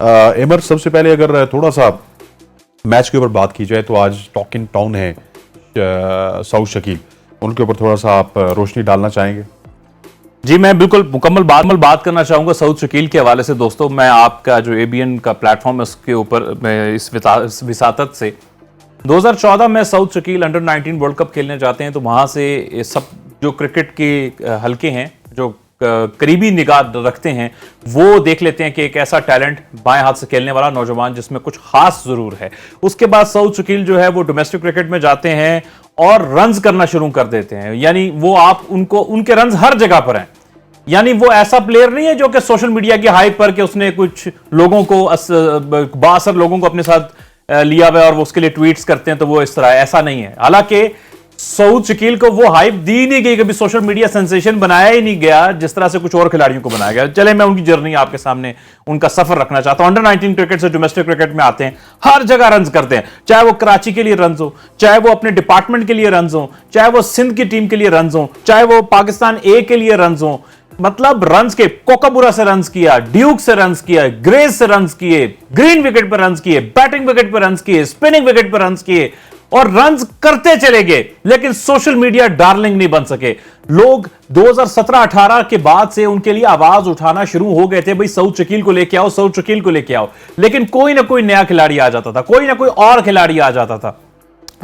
एमर, सबसे पहले अगर थोड़ा सा मैच के ऊपर बात की जाए तो आज टॉक इन टाउन है सऊद शकील, उनके ऊपर थोड़ा सा आप रोशनी डालना चाहेंगे? जी, मैं बिल्कुल मुकम्मल बात करना चाहूंगा सऊद शकील के हवाले से। दोस्तों, मैं आपका जो एबीएन का प्लेटफॉर्म है उसके ऊपर मैं इस विसातत से 2014 में Saud Shakeel under 19 world cup खेलने जाते हैं, तो वहां से ये सब जो क्रिकेट के हल्के हैं, जो करीबी निगाह रखते हैं, वो देख लेते हैं कि एक ऐसा टैलेंट बाएं हाथ से खेलने वाला नौजवान जिसमें कुछ खास जरूर है। उसके बाद सऊद शकील जो है वो डोमेस्टिक क्रिकेट में जाते हैं और रन्स करना शुरू कर देते हैं। यानी वो आप उनको उनके रन्स हर जगह पर हैं। यानी वो ऐसा प्लेयर नहीं है जो कि सोशल मीडिया की हाइप पर कि उसने कुछ लोगों को बासर लोगों को अपने साथ लिया हुआ है और वो उसके लिए ट्वीट्स करते हैं तो वो इस तरह है, ऐसा नहीं है। हालांकि सऊद शकील को वो हाइप दी नहीं गई, कभी सोशल मीडिया सेंसेशन बनाया ही नहीं गया जिस तरह से कुछ और खिलाड़ियों को बनाया गया। चले, मैं उनकी जर्नी आपके सामने, उनका सफर रखना चाहता हूं। अंडर 19 क्रिकेट से डोमेस्टिक क्रिकेट में आते हैं, हर जगह रन्स करते हैं, चाहे वो कराची के लिए रन्स हो, चाहे वो अपने डिपार्टमेंट के लिए रन्स हो, चाहे वो सिंध की टीम के लिए रन्स हो, चाहे वो पाकिस्तान ए के लिए रन्स हो। मतलब रन्स के कोकाबुरा से रन्स किया, ड्यूक से रन्स किया, ग्रेस से रन्स किए, ग्रीन विकेट पर रन्स किए, बैटिंग विकेट पर रन्स किए, स्पिनिंग विकेट पर रन्स किए और रन्स करते चले गए, लेकिन सोशल मीडिया डार्लिंग नहीं बन सके। लोग 2017-18 के बाद से उनके लिए आवाज उठाना शुरू हो गए थे, भाई सऊद शकील को लेके आओ, सऊद शकील को लेके आओ, लेकिन कोई ना कोई नया खिलाड़ी आ जाता था, कोई ना कोई और खिलाड़ी आ जाता था।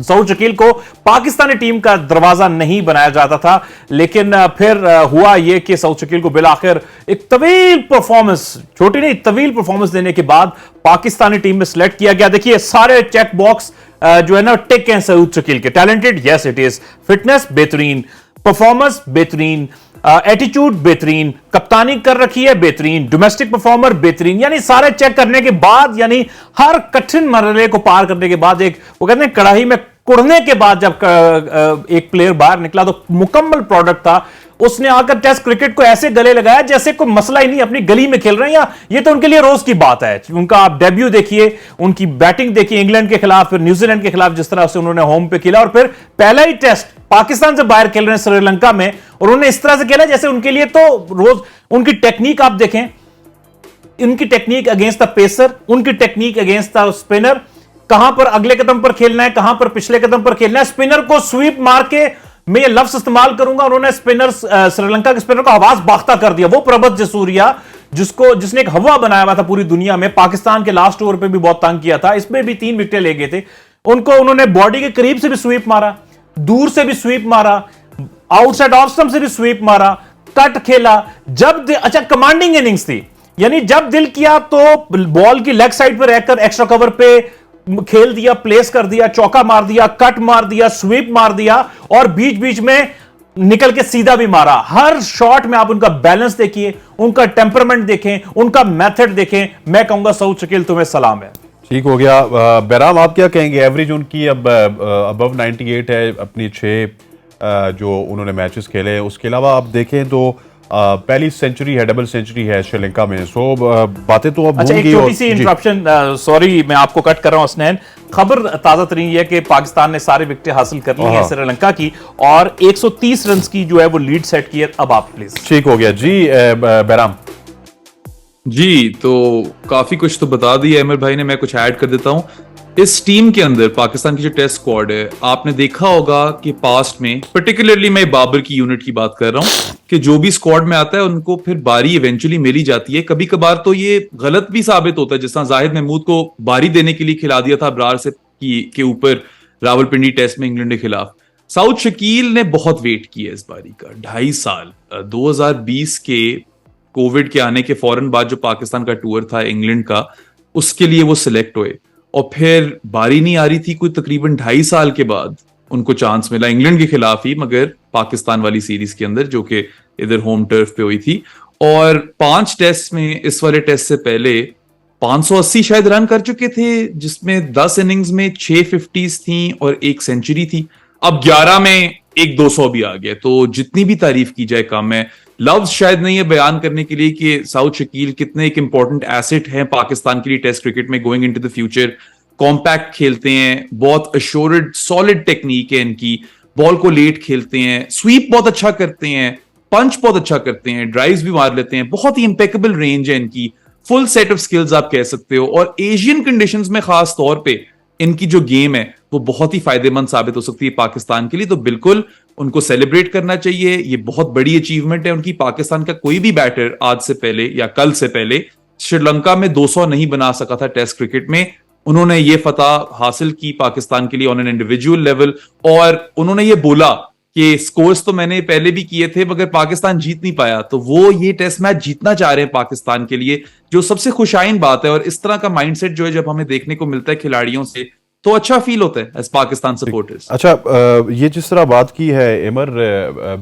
सऊद शकील को पाकिस्तानी टीम का दरवाजा नहीं बनाया जाता था। लेकिन फिर हुआ यह कि सऊद शकील को बिलाखिर एक तवील परफॉर्मेंस, छोटी नहीं तवील परफॉर्मेंस देने के बाद पाकिस्तानी टीम में सिलेक्ट किया गया। देखिए, सारे चेक बॉक्स जो है ना टिक हैं सऊद शकील के। Talented, yes it is. Fitness बेहतरीन, परफॉर्मेंस बेहतरीन, एटीट्यूड बेहतरीन, कप्तानी कर रखी है बेहतरीन, डोमेस्टिक परफॉर्मर बेहतरीन। यानी सारे चेक करने के बाद, यानी हर कठिन मरहले को पार करने के बाद, एक वो कहते हैं कढ़ाई में कुड़ने के बाद जब एक प्लेयर बाहर निकला तो मुकम्मल प्रोडक्ट था। उसने आकर टेस्ट क्रिकेट को ऐसे गले लगाया जैसे कोई मसला ही नहीं, अपनी गली में खेल रहे हैं, या ये तो उनके लिए रोज की बात है। उनका आप डेब्यू देखिए, उनकी बैटिंग देखिए इंग्लैंड के खिलाफ, फिर न्यूजीलैंड के खिलाफ जिस तरह से उन्होंने होम पे खेला, और फिर पहला ही टेस्ट पाकिस्तान से बाहर खेल रहे हैं श्रीलंका में, और उन्होंने इस तरह से खेला जैसे उनके लिए तो रोज। उनकी टेक्निक आप देखें, उनकी टेक्निक अगेंस्ट द पेसर, उनकी टेक्निक अगेंस्ट द स्पिनर, कहां पर अगले कदम पर खेलना है, कहां पर पिछले कदम पर खेलना है। स्पिनर को स्वीप मार के, मैं ये लफ्ज इस्तेमाल करूंगा, उन्होंने स्पिनर, श्रीलंका के स्पिनर को आवाज बाख्ता कर दिया। वो प्रभत जसूरिया जिसने एक हवा बनाया हुआ था पूरी दुनिया में, पाकिस्तान के लास्ट ओवर पे भी बहुत तंग किया था, इसमें भी 3 विकेट ले गए थे। उनको उन्होंने बॉडी के करीब से भी स्वीप मारा, दूर से भी स्वीप मारा, आउटसाइड ऑफ स्टंप से भी स्वीप मारा, कट खेला। अच्छा, कमांडिंग इनिंग्स थी, यानी जब दिल किया तो बॉल की लेग साइड पर रहकर एक्स्ट्रा कवर पे खेल दिया, प्लेस कर दिया, चौका मार दिया, कट मार दिया, स्वीप मार दिया, और बीच बीच में निकल के सीधा भी मारा। हर शॉट में आप उनका बैलेंस देखिए, उनका टेम्परामेंट देखें, उनका मेथड देखें। मैं कहूंगा सऊद शकील, तुम्हें सलाम है। ठीक हो गया। बैराम, आप क्या कहेंगे? एवरेज उनकी अब अबव 98 है, अपनी 6 जो उन्होंने मैचेस खेले हैं। उसके अलावा आप देखें तो पहली सेंचुरी है, डबल सेंचुरी है श्रीलंका में। सो बातें तो अब अच्छा, एक छोटी सी इंटरप्शन, सॉरी मैं आपको कट कर रहा हूं हसनैन। खबर ताजा तरीन है कि पाकिस्तान ने सारे विकेट हासिल कर ली है श्रीलंका की, और 130 रन की जो है वो लीड सेट की है। अब आप प्लीज। ठीक हो गया जी। बैराम जी, तो काफी कुछ तो बता दिया अमर भाई ने, मैं कुछ ऐड कर देता हूं। इस टीम के अंदर पाकिस्तान की जो टेस्ट स्क्वाड है, आपने देखा होगा कि पास्ट में, पर्टिकुलरली मैं बाबर की यूनिट की बात कर रहा हूं, कि जो भी स्क्वाड में आता है उनको फिर बारी इवेंचुअली मिली जाती है। कभी कभार तो ये गलत भी साबित होता है, जिस तरह जाहिद महमूद को बारी देने के लिए खिला दिया था अबरार से के ऊपर रावलपिंडी टेस्ट में इंग्लैंड के खिलाफ। सऊद शकील ने बहुत वेट किया इस बारी का, 2.5 साल। 2020 के कोविड के आने के फौरन बाद जो पाकिस्तान का टूर था इंग्लैंड का, उसके लिए वो सिलेक्ट हुए, और फिर बारी नहीं आ रही थी, कोई तकरीबन 2.5 साल के बाद उनको चांस मिला इंग्लैंड के खिलाफ ही, मगर पाकिस्तान वाली सीरीज के अंदर, जो कि इधर होम टर्फ पे हुई थी। और 5 टेस्ट में, इस वाले टेस्ट से पहले 580 शायद रन कर चुके थे, जिसमें 10 इनिंग्स में 6 50s थी और 1 सेंचुरी थी। अब 11 में एक 200 भी आ गया, तो जितनी भी तारीफ की जाए कम है। लफ्ज शायद नहीं है बयान करने के लिए कि सऊद शकील कितने एक इंपॉर्टेंट एसेट हैं पाकिस्तान के लिए टेस्ट क्रिकेट में going into the future. Compact खेलते हैं, बहुत अश्योर्ड सॉलिड टेक्निक है इनकी, बॉल को लेट खेलते हैं, स्वीप बहुत अच्छा करते हैं, पंच बहुत अच्छा करते हैं, ड्राइव्स भी मार लेते हैं, बहुत ही इंपेकेबल रेंज है इनकी। फुल सेट ऑफ स्किल्स आप कह सकते हो, और एशियन कंडीशंस में खास तौर पे इनकी जो गेम है वो बहुत ही फायदेमंद साबित हो सकती है पाकिस्तान के लिए। तो बिल्कुल उनको सेलिब्रेट करना चाहिए, ये बहुत बड़ी अचीवमेंट है उनकी। पाकिस्तान का कोई भी बैटर आज से पहले या कल से पहले श्रीलंका में 200 नहीं बना सका था टेस्ट क्रिकेट में। उन्होंने ये फतह हासिल की पाकिस्तान के लिए ऑन एन इंडिविजुअल लेवल, और उन्होंने ये बोला कि स्कोर्स तो मैंने पहले भी किए थे मगर पाकिस्तान जीत नहीं पाया, तो वो ये टेस्ट मैच जीतना चाह रहे हैं पाकिस्तान के लिए, जो सबसे खुशाइन बात है। और इस तरह का माइंडसेट जो है जब हमें देखने को मिलता है खिलाड़ियों से, तो अच्छा फील होता है एज पाकिस्तान सपोर्टर्स। अच्छा, ये जिस तरह बात की है इमर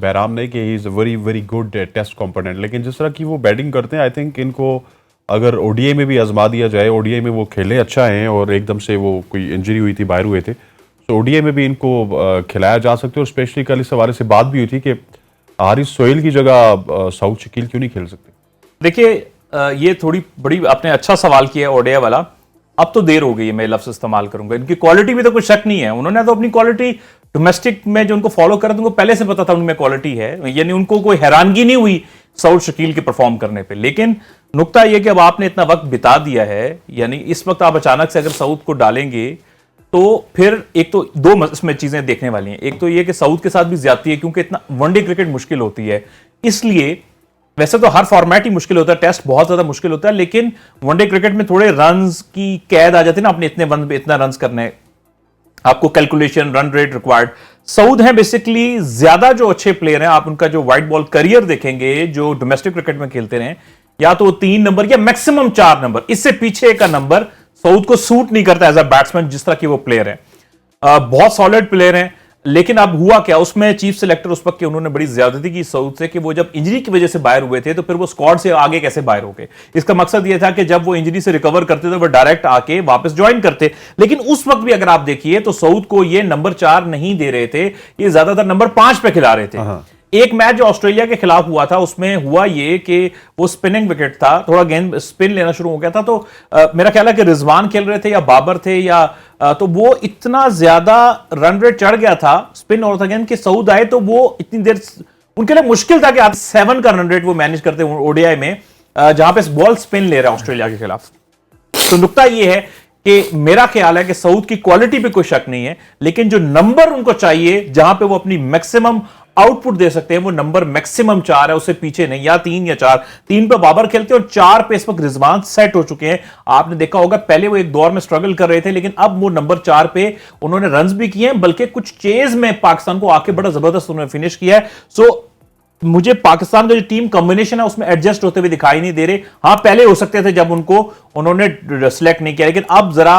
बैराम ने कि he is a very very good test component, लेकिन जिस तरह की वो बैटिंग करते हैं, आई थिंक इनको अगर ओडीआई में भी आजमा दिया जाए, ओडीआई में वो खेले अच्छा हैं और एकदम से वो कोई इंजरी हुई थी, बाहर हुए थे, तो ओडीआई में भी इनको खिलाया जा सकते। और स्पेशली कल इस हवाले से बात भी हुई थी कि हारिस सोहेल की जगह सऊद शकील क्यों नहीं खेल सकते। देखिए, ये थोड़ी बड़ी आपने अच्छा सवाल किया है ओडीआई वाला। अब तो देर हो गई है, मैं लफ्ज इस्तेमाल करूंगा। इनकी क्वालिटी में तो कोई शक नहीं है, उन्होंने तो अपनी क्वालिटी डोमेस्टिक में जो उनको फॉलो करा था उनको पहले से पता था उनमें क्वालिटी है, यानी उनको कोई हैरानगी नहीं हुई सऊद शकील के परफॉर्म करने पे। लेकिन नुकता यह कि अब आपने इतना वक्त बिता दिया है, यानी इस वक्त आप अचानक से अगर सऊद को डालेंगे तो फिर एक तो दो इसमें चीजें देखने वाली हैं। एक तो यह कि सऊद के साथ भी ज्यादती है, क्योंकि इतना वनडे क्रिकेट मुश्किल होती है, इसलिए वैसे तो हर फॉर्मेट ही मुश्किल होता है, टेस्ट बहुत ज्यादा मुश्किल होता है, लेकिन वनडे क्रिकेट में थोड़े रन्स की कैद आ जाती है ना, अपने इतने वन पे इतना रन्स करने, आपको calculation, run rate required. Saud है बेसिकली ज्यादा जो अच्छे प्लेयर हैं, आप उनका जो व्हाइट बॉल करियर देखेंगे जो डोमेस्टिक क्रिकेट में खेलते रहे, या तो 3 नंबर या मैक्सिमम 4 नंबर, इससे पीछे का नंबर सऊद को सूट नहीं करता एज अ बैट्समैन, जिस तरह की वो प्लेयर है। बहुत सॉलिड प्लेयर हैं, लेकिन अब हुआ क्या, उसमें चीफ सिलेक्टर उस वक्त के उन्होंने बड़ी ज्यादती की सऊद से कि वो जब इंजरी की वजह से बाहर हुए थे तो फिर वो स्क्वाड से आगे कैसे बाहर हो गए। इसका मकसद ये था कि जब वो इंजरी से रिकवर करते थे वो डायरेक्ट आके वापस ज्वाइन करते, लेकिन उस वक्त भी अगर आप देखिए तो सऊद को ये नंबर 4 नहीं दे रहे थे, ये ज्यादातर नंबर 5 पे खिला रहे थे। एक मैच जो ऑस्ट्रेलिया के खिलाफ हुआ था उसमें हुआ ये कि वो स्पिनिंग विकेट था, थोड़ा गेंद स्पिन लेना शुरू हो गया था, तो मेरा ख्याल है कि रिजवान खेल रहे थे या बाबर थे या तो वो इतना ज्यादा रन रेट चढ़ गया था, स्पिन और था गेंद, कि सऊद आए तो वो इतनी देर उनके लिए मुश्किल था कि आप 7 का रन रेट वो मैनेज करते ओडीआई में, जहां पे बॉल स्पिन ले रहा है ऑस्ट्रेलिया के खिलाफ। तो नुकता ये है कि मेरा ख्याल है कि सऊद की क्वालिटी पे कोई शक नहीं है, लेकिन जो नंबर उनको चाहिए जहां पे वो अपनी मैक्सिमम आउटपुट दे सकते हैं, वो नंबर मैक्सिमम 4 है, उससे पीछे नहीं, या 3 या 4। 3 पे बाबर खेलते हैं और 4 पे इस वक्त रिजवान सेट हो चुके हैं। आपने देखा होगा पहले वो एक दौर में स्ट्रगल कर रहे थे, लेकिन अब वो नंबर 4 पे उन्होंने रन्स भी किए हैं, बल्कि कुछ चेज में पाकिस्तान को आके बड़ा जबरदस्त उन्होंने फिनिश किया है। सो मुझे पाकिस्तान का जो टीम कॉम्बिनेशन है उसमें एडजस्ट होते हुए दिखाई नहीं दे रहे। हाँ, पहले हो सकते थे जब उनको उन्होंने सिलेक्ट नहीं किया, लेकिन अब जरा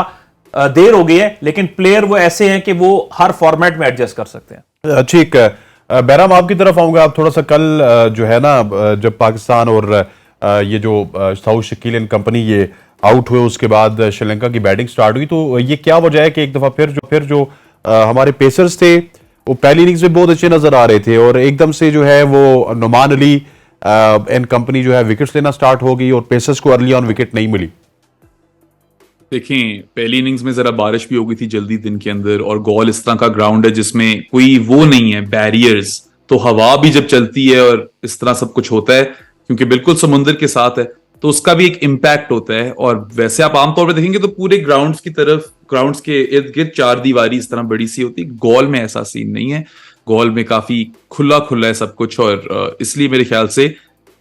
देर हो गई है। लेकिन प्लेयर वो ऐसे हैं कि वो हर फॉर्मेट में एडजस्ट कर सकते हैं। ठीक है, बैराम आपकी तरफ आऊंगा। आप थोड़ा सा कल जो है ना, जब पाकिस्तान और ये जो सऊद शकील एंड कंपनी ये आउट हुए, उसके बाद श्रीलंका की बैटिंग स्टार्ट हुई, तो ये क्या वजह है कि एक दफा फिर जो हमारे पेसर्स थे वो पहली इनिंग्स में बहुत अच्छे नजर आ रहे थे और एकदम से जो है वो नुमान अली एंड कंपनी जो है विकेट्स लेना स्टार्ट हो गई और पेसर्स को अर्ली ऑन विकेट नहीं मिली। देखें, पहली इनिंग्स में जरा बारिश भी हो गई थी जल्दी दिन के अंदर, और गॉल इस तरह का ग्राउंड है जिसमें कोई वो नहीं है बैरियर्स, तो हवा भी जब चलती है और इस तरह सब कुछ होता है, क्योंकि बिल्कुल समुद्र के साथ है, तो उसका भी एक इम्पैक्ट होता है। और वैसे आप आमतौर पर देखेंगे तो पूरे ग्राउंड्स की तरफ, ग्राउंड्स के इर्द गिर्द 4 दीवारी इस तरह बड़ी सी होती है। गॉल में ऐसा सीन नहीं है, गॉल में काफी खुला खुला है सब कुछ, और इसलिए मेरे ख्याल से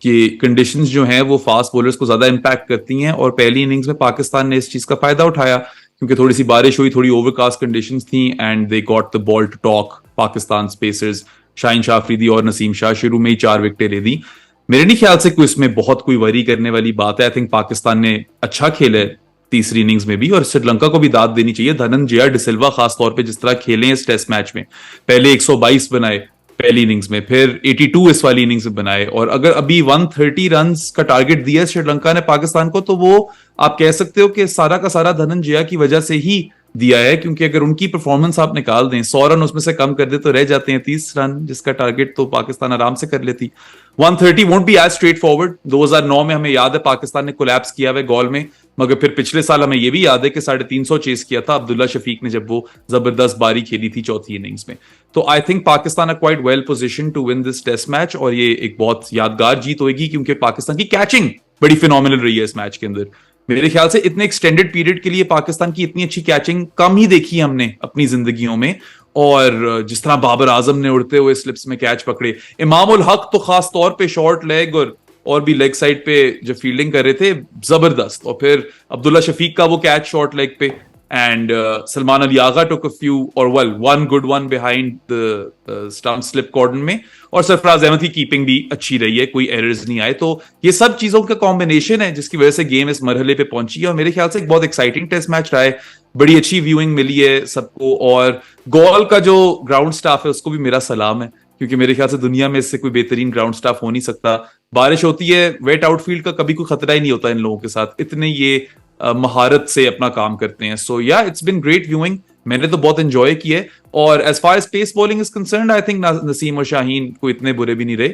कि कंडीशंस जो हैं वो फास्ट बॉलर्स को ज्यादा इंपैक्ट करती हैं। और पहली इनिंग्स में पाकिस्तान ने इस चीज का फायदा उठाया, क्योंकि थोड़ी सी बारिश हुई, थोड़ी ओवरकास्ट कंडीशंस थी, and they got the ball to talk. Pakistan pacers Shaheen Shah Afridi और नसीम शाह शुरू में ही 4 विकेटें ले दी। मेरे नहीं ख्याल से कोई इसमें बहुत कोई वरी करने वाली बात है। आई थिंक पाकिस्तान ने अच्छा खेला है तीसरी इनिंग्स में भी, और श्रीलंका को भी दाद देनी चाहिए। धनंजय डिसिल्वा खास तौर पे जिस तरह खेले हैं इस टेस्ट मैच में, पहले 122 बनाए पहली इनिंग्स में, फिर 82 इस वाली इनिंग्स में बनाए, और अगर अभी 130 रन्स का टारगेट दिया श्रीलंका ने पाकिस्तान को, तो वो आप कह सकते हो कि सारा का सारा धनंजय की वजह से ही दिया है। क्योंकि अगर उनकी परफॉर्मेंस आप निकाल दें, 100 रन उसमें से कम कर दे तो रह जाते हैं 30 रन, जिसका टारगेट तो पाकिस्तान आराम से कर लेती। 130 won't be as straightforward. 2009 में हमें याद है पाकिस्तान ने कोलैप्स किया हुआ गोल में, मगर फिर पिछले साल हमें यह भी याद है कि 350 चेस किया था अब्दुल्ला शफीक ने जब वो जबरदस्त बारी खेली थी चौथी इनिंग्स में। तो I think Pakistan are quite well position to win this test match, और ये एक बहुत यादगार जीत होगी, क्योंकि पाकिस्तान की कैचिंग बड़ी फिनोमिनल रही है इस मैच के अंदर। मेरे ख्याल से इतने एक्सटेंडेड पीरियड के लिए पाकिस्तान की इतनी अच्छी कैचिंग कम ही देखी है हमने अपनी जिंदगियों में। और जिस तरह बाबर आजम ने उड़ते हुए स्लिप्स में कैच पकड़े, इमाम उल हक तो खास तौर पे शॉर्ट लेग और भी लेग साइड पे जो फील्डिंग कर रहे थे जबरदस्त, और फिर अब्दुल्ला शफीक का वो कैच शॉर्ट लेग पे, and Salman Ali Agha took a few, or well, one good one behind the stump slip cordon में, और सरफराज अहमद की कीपिंग भी अच्छी रही है, कोई एरर्स नहीं आए। तो ये सब चीजों का कॉम्बिनेशन है जिसकी वजह से गेम इस मरहले पे पहुंची है, और मेरे ख्याल से एक बहुत एक्साइटिंग टेस्ट मैच रहा है, बड़ी अच्छी व्यूइंग मिली है सबको। और गोल का जो ग्राउंड स्टाफ है उसको भी मेरा सलाम है, क्योंकि मेरे ख्याल से दुनिया में इससे कोई बेहतरीन ग्राउंड स्टाफ हो नहीं सकता। बारिश होती है, वेट आउटफील्ड का कभी कोई खतरा ही नहीं होता इन लोगों के साथ, इतने ये महारत से अपना काम करते हैं। सो या इट्स बिन ग्रेट व्यूइंग, मैंने तो बहुत एंजॉय किया है। और as far as pace bowling is concerned, I think Naseem और शाहीन को इतने बुरे भी नहीं रहे।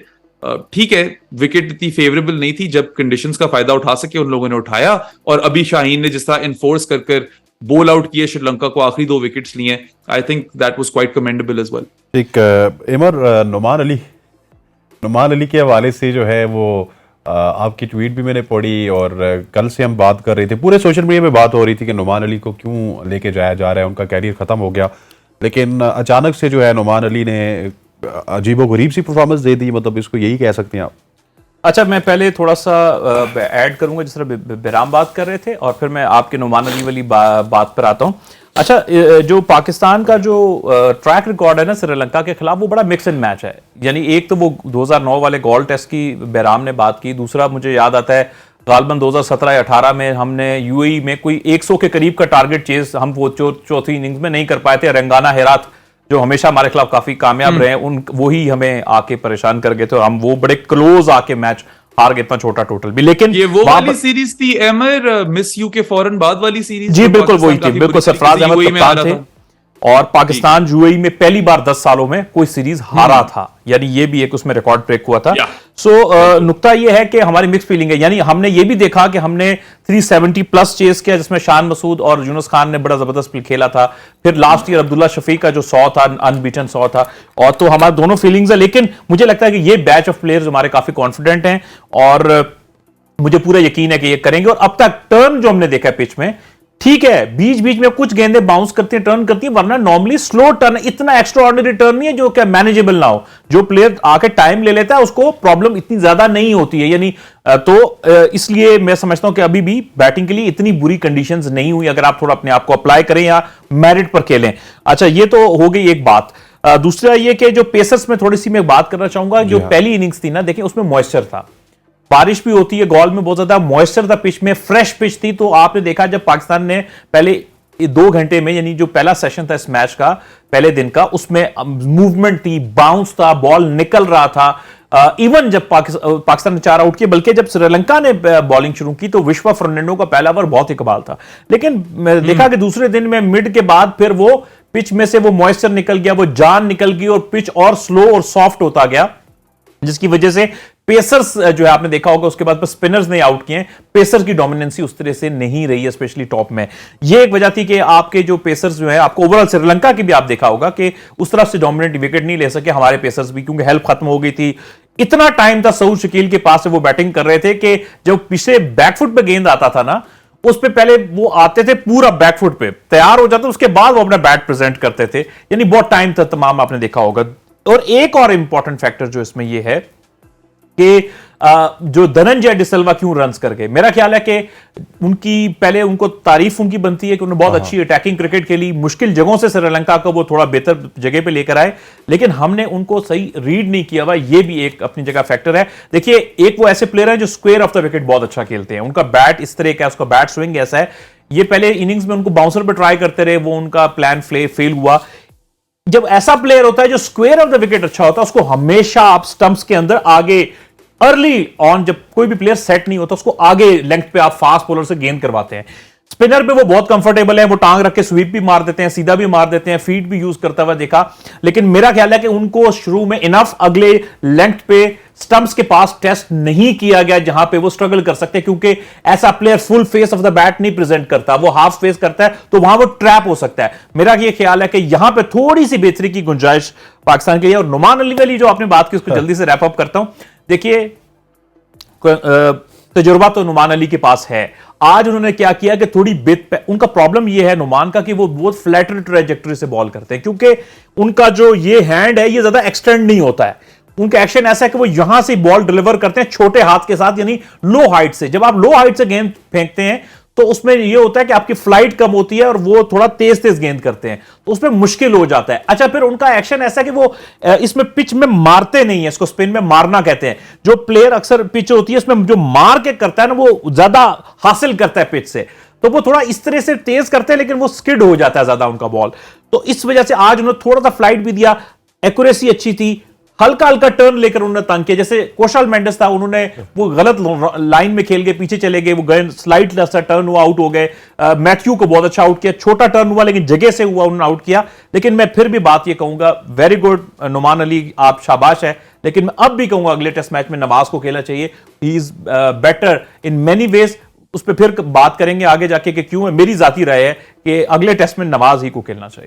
ठीक है, विकेट इतनी फेवरेबल नहीं थी, जब कंडीशंस का फायदा उठा सके उन लोगों ने उठाया। और अभी शाहीन ने जिस तरह इन्फोर्स कर बोल आउट किए श्रीलंका को, आखिरी 2 विकेट्स लिए, I think that was quite commendable as well. ठीक, इमर, नुमान अली के हवाले से जो है वो आपकी ट्वीट भी मैंने पढ़ी, और कल से हम बात कर रहे थे, पूरे सोशल मीडिया में बात हो रही थी कि नुमान अली को क्यों लेके जाया जा रहा है, उनका कैरियर ख़त्म हो गया। लेकिन अचानक से जो है नुमान अली ने अजीबोगरीब सी परफॉर्मेंस दे दी, मतलब इसको यही कह सकते हैं आप। अच्छा, मैं पहले थोड़ा सा ऐड करूंगा, जिस तरह बिराम बात कर रहे थे, और फिर मैं आपके नुमान अली वाली बात पर आता हूं। अच्छा, जो पाकिस्तान का जो ट्रैक रिकॉर्ड है ना श्रीलंका के खिलाफ, वो बड़ा मिक्स एंड मैच है। यानी एक तो वो 2009 वाले गॉल टेस्ट की बेराम ने बात की, दूसरा मुझे याद आता है गालबन 2017 या 18 में हमने यूएई में कोई 100 के करीब का टारगेट चेज हम वो चौथी इनिंग्स में नहीं कर पाए थे। रंगाना हेरात जो हमेशा हमारे खिलाफ काफी कामयाब रहे, उन वही हमें आके परेशान कर गए थे, और हम वो बड़े क्लोज आके मैच हार गए, इतना छोटा टोटल भी। लेकिन ये वो वाली सीरीज थी एमर, मिस यू के फौरन बाद वाली सीरीज। जी बिल्कुल वही थी, बिल्कुल। सरफराज अहमद कप्तान थे, और पाकिस्तान यूएई में पहली बार 10 सालों में कोई सीरीज हारा था, यानी ये भी एक उसमें रिकॉर्ड ब्रेक हुआ था। सो नुकता ये है कि हमारी मिक्स फीलिंग है, यानी हमने ये भी देखा कि हमने 370 प्लस चेस किया, जिसमें शान मसूद और यूनुस खान ने बड़ा जबरदस्त खेला था। फिर लास्ट ईयर अब्दुल्ला शफीक का जो 100 था, अनबीटन 100 था, और तो हमारे दोनों फीलिंग्स है। लेकिन मुझे लगता है कि ये बैच ऑफ प्लेयर्स हमारे काफी कॉन्फिडेंट हैं, और मुझे पूरा यकीन है कि ये करेंगे। और अब तक टर्न जो हमने देखा है पिच में, ठीक है, बीच बीच में कुछ गेंदें बाउंस करती हैं, टर्न करती हैं, वरना नॉर्मली स्लो टर्न, इतना एक्स्ट्रा ऑर्डिनरी टर्न नहीं है जो क्या मैनेजेबल ना हो। जो प्लेयर आके टाइम ले लेता है उसको प्रॉब्लम इतनी ज्यादा नहीं होती है, यानी तो इसलिए मैं समझता हूं कि अभी भी बैटिंग के लिए इतनी बुरी कंडीशंस नहीं हुई, अगर आप थोड़ा अपने आप को अप्लाई करें या मेरिट पर खेलें। अच्छा, ये तो हो गई एक बात। दूसरा ये कि जो पेसर्स में थोड़ी सी मैं बात करना चाहूंगा, जो पहली इनिंग्स थी ना, देखिए उसमें मॉइस्चर था, बारिश भी होती है, गॉल में बहुत ज्यादा मॉइस्चर था, पिच में फ्रेश पिच थी। तो आपने देखा जब पाकिस्तान ने पहले 2 घंटे में, यानी जो पहला सेशन था इस मैच का पहले दिन का, उसमें मूवमेंट थी, बाउंस था, बॉल निकल रहा था। इवन जब पाकिस्तान ने 4 आउट किए, बल्कि जब श्रीलंका ने बॉलिंग शुरू की तो विश्वा फर्नांडो का पहला ओवर बहुत ही कमाल था। लेकिन देखा कि दूसरे दिन में मिड के बाद फिर वो पिच में से वो मॉइस्चर निकल गया, वो जान निकल गई, और पिच और स्लो और सॉफ्ट होता गया, जिसकी वजह से पेसर्स जो है आपने देखा होगा उसके बाद पर स्पिनर्स ने आउट किए, पेसर्स की डोमिनेंसी उस तरह से नहीं रही है, स्पेशली टॉप में। ये एक वजह थी कि आपके जो पेसर्स जो है, आपको ओवरऑल श्रीलंका की भी आप देखा होगा कि उस तरफ से डोमिनेट विकेट नहीं ले सके हमारे पेसर्स भी, क्योंकि हेल्प खत्म हो गई थी। इतना टाइम था सऊद शकील के पास से वो बैटिंग कर रहे थे कि जब पिछले बैकफुट पे गेंद आता था ना, उस पे पहले वो आते थे पूरा बैकफुट पे तैयार हो जाते, उसके बाद वो अपना बैट प्रेजेंट करते थे, यानी बहुत टाइम था तमाम, आपने देखा होगा। और एक और इंपॉर्टेंट फैक्टर जो इसमें ये है कि जो धनंजय डिसिल्वा क्यों रन्स कर गए, मेरा ख्याल है कि उनकी पहले उनको तारीफ उनकी बनती है कि उन्होंने बहुत अच्छी अटैकिंग क्रिकेट खेली, मुश्किल जगहों से श्रीलंका को वो थोड़ा बेहतर जगह पे लेकर आए, लेकिन हमने उनको सही रीड नहीं किया हुआ, ये भी एक अपनी जगह फैक्टर है। देखिए, एक वो ऐसे प्लेयर हैं जो स्क्वायर ऑफ द विकेट बहुत अच्छा खेलते हैं, उनका बैट इस तरह का, उसका बैट स्विंग ऐसा है। ये पहले इनिंग्स में उनको बाउंसर पर ट्राई करते रहे, वो उनका प्लान फेल हुआ। जब ऐसा प्लेयर होता है जो स्क्वायर ऑफ द विकेट अच्छा होता है, उसको हमेशा आप स्टंप्स के अंदर आगे अर्ली ऑन, जब कोई भी प्लेयर सेट नहीं होता, उसको आगे लेंथ पे आप फास्ट बॉलर से गेंद करवाते हैं। स्पिनर पे वो बहुत कंफर्टेबल है, वो टांग रख के स्वीप भी मार देते हैं, सीधा भी मार देते हैं, फीट भी यूज करता हुआ देखा। लेकिन मेरा ख्याल है कि उनको शुरू में इनफ अगले लेंथ पे स्टंप्स के पास टेस्ट नहीं किया गया जहां पे वो स्ट्रगल कर सकते हैं, क्योंकि ऐसा player full face of the bat नहीं प्रेजेंट करता, वो हाफ फेस करता है, तो वहां वो ट्रैप हो सकता है। मेरा ये ख्याल है कि यहां पे थोड़ी सी बेहतरी की गुंजाइश पाकिस्तान के लिए। और नुमान अली वाली जो आपने बात की, उसको जल्दी से रैप अप करता हूं। देखिए, तजुर्बा तो नुमान अली के पास है। आज उन्होंने क्या किया कि थोड़ी उनका प्रॉब्लम यह है नुमान का कि वो बहुत फ्लैटर ट्रेजेक्टरी से बॉल करते हैं, क्योंकि उनका जो ये हैंड है ये ज्यादा एक्सटेंड नहीं होता है। उनका एक्शन ऐसा है कि वो यहां से बॉल डिलीवर करते हैं छोटे हाथ के साथ, यानी लो हाइट से। जब आप लो हाइट से गेंद फेंकते हैं तो उसमें यह होता है कि आपकी फ्लाइट कम होती है और वो थोड़ा तेज तेज गेंद करते हैं, तो उसमें मुश्किल हो जाता है। अच्छा, फिर उनका एक्शन ऐसा है कि वो इसमें पिच में मारते नहीं है, इसको स्पिन में मारना कहते हैं। जो प्लेयर अक्सर पिच होती है उसमें जो मार के करता है ना, वो ज्यादा हासिल करता है पिच से, तो वो थोड़ा इस तरह से तेज करते हैं लेकिन वो स्किड हो जाता है ज्यादा उनका बॉल। तो इस वजह से आज उन्होंने थोड़ा सा फ्लाइट भी दिया, एक्यूरेसी अच्छी थी, हल्का हल्का टर्न लेकर उन्होंने तंग किया। जैसे कोशाल मेंडिस था, उन्होंने वो गलत लाइन में खेल के पीछे चले गए, वो गए स्लाइट सा टर्न हुआ, आउट हो गए। मैथ्यू को बहुत अच्छा आउट किया, छोटा टर्न हुआ लेकिन जगह से हुआ, उन्होंने आउट किया। लेकिन मैं फिर भी बात ये कहूंगा, वेरी गुड नुमान अली, आप शाबाश है, लेकिन मैं अब भी कहूंगा अगले टेस्ट मैच में नवाज को खेलना चाहिए। He is better in many ways. उस पर फिर बात करेंगे आगे जाके कि क्यों है। मेरी जाती राय है कि अगले टेस्ट में नवाज ही को खेलना चाहिए।